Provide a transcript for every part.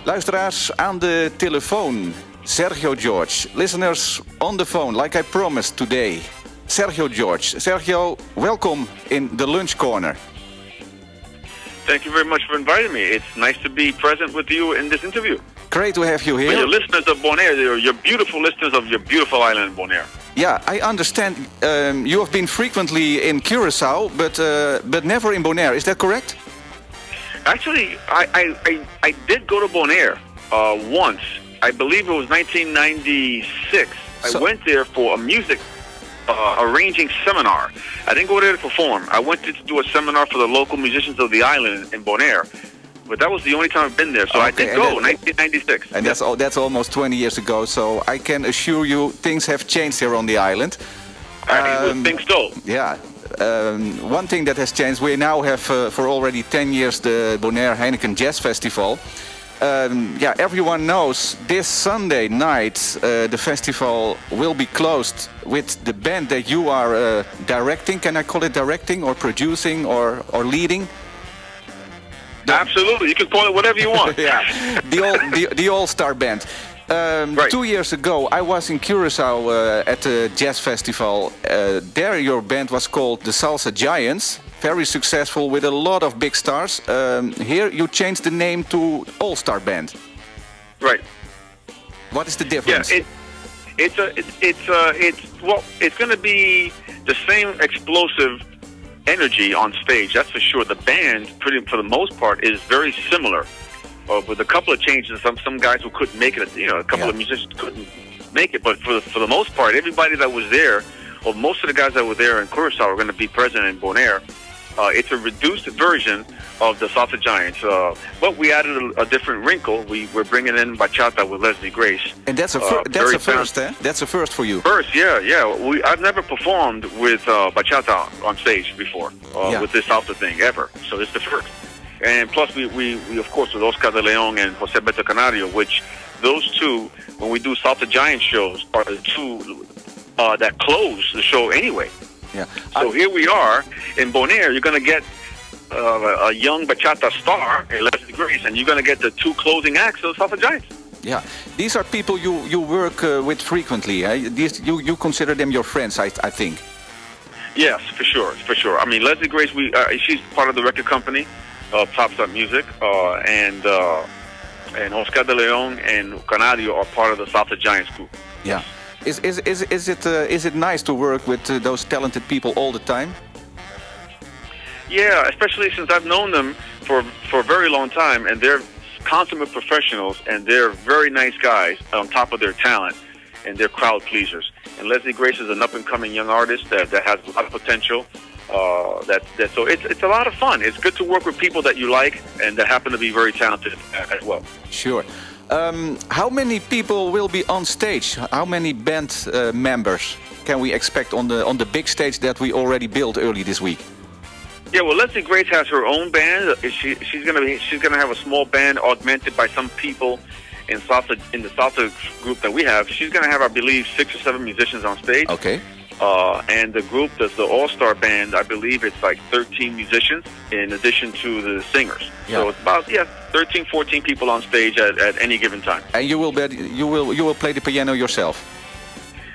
Luisteraars aan de telefoon, Sergio George. Listeners on the phone, like I promised today. Sergio George. Sergio, welcome in the Lunch Corner. Thank you very much for inviting me. It's nice to be present with you in this interview. Great to have you here. For your listeners of Bonaire, your beautiful listeners of your beautiful island, Bonaire. Yeah, I understand you have been frequently in Curacao, but never in Bonaire. Is that correct? Actually, I did go to Bonaire once. I believe it was 1996. I went there for a music arranging seminar. I didn't go there to perform. I went there to do a seminar for the local musicians of the island in Bonaire. But that was the only time I've been there, so okay, I did go, 1996. And that's almost 20 years ago, so I can assure you things have changed here on the island. I would think so. Yeah. One thing that has changed, we now have for already 10 years the Bonaire Heineken Jazz Festival. Yeah, everyone knows this Sunday night the festival will be closed with the band that you are directing. Can I call it directing or producing or leading? Absolutely, you can call it whatever you want. Yeah, the all-star band. Right. 2 years ago, I was in Curacao at the Jazz Festival. There your band was called the Salsa Giants. Very successful with a lot of big stars. Here you changed the name to All-Star Band. Right. What is the difference? Yeah, it's going to be the same explosive energy on stage. That's for sure. The band, for the most part, is very similar. With a couple of changes, some guys who couldn't make it, a couple of musicians couldn't make it, but for the most part, everybody that was there, or most of the guys that were there in Curacao are going to be present in Bonaire. It's a reduced version of the Salsa Giants, but we added a different wrinkle. We're bringing in bachata with Leslie Grace. And that's a first, eh? That's a first for you. First, yeah. I've never performed with bachata on stage before, with this salsa thing, ever. So it's the first. And plus, we of course, with Oscar de Leon and Jose Beto Canario, which those two, when we do Salsa Giant shows, are the two that close the show anyway. Yeah. So here we are in Bonaire. You're going to get a young bachata star, Leslie Grace, and you're going to get the two closing acts of Salsa Giants. Yeah, these are people you work with frequently. Eh? You consider them your friends, I think. Yes, for sure. I mean, Leslie Grace, she's part of the record company. Pops Up Music, and Oscar de Leon and Canario are part of the Salsa Giants group. Yeah, is it nice to work with those talented people all the time? Yeah, especially since I've known them for a very long time, and they're consummate professionals, and they're very nice guys on top of their talent, and they're crowd pleasers. And Leslie Grace is an up-and-coming young artist that has a lot of potential. So it's a lot of fun. It's good to work with people that you like and that happen to be very talented as well. Sure. How many people will be on stage? How many band members can we expect on the big stage that we already built early this week? Yeah, well, Leslie Grace has her own band. She's gonna have a small band augmented by some people in the salsa group that we have. She's gonna have, I believe, 6 or 7 musicians on stage. Okay. And the group, the All-Star Band, I believe it's like 13 musicians in addition to the singers. Yeah. So it's about 13, 14 people on stage at any given time. And you will play the piano yourself.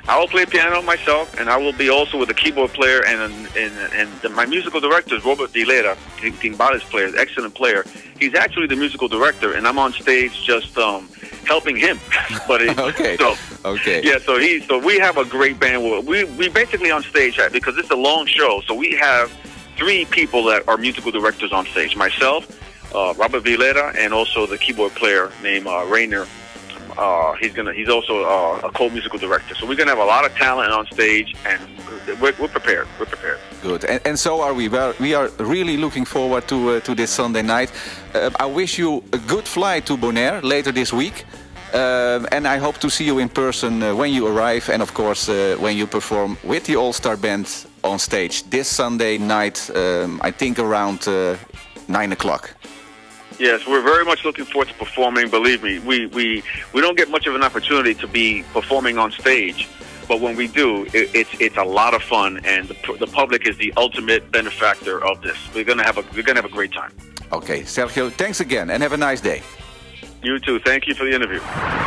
I will play piano myself, and I will be also with a keyboard player and my musical director is Robert Vilera, timbales player, excellent player. He's actually the musical director, and I'm on stage just helping him. But okay. Okay. Yeah, so we have a great band. We basically on stage, because it's a long show, so we have 3 people that are musical directors on stage. Myself, Robert Vilera, and also the keyboard player named Rainer. He's also a co-musical director. So we're gonna have a lot of talent on stage, and we're prepared. We're prepared. Good, and so are we. We are really looking forward to this Sunday night. I wish you a good flight to Bonaire later this week. And I hope to see you in person when you arrive, and of course when you perform with the All-Star Band on stage this Sunday night, I think around 9 o'clock. Yes, we're very much looking forward to performing. Believe me, we don't get much of an opportunity to be performing on stage, but when we do, it's a lot of fun, and the public is the ultimate benefactor of this. We're gonna have a great time. Okay, Sergio, thanks again, and have a nice day. You too. Thank you for the interview.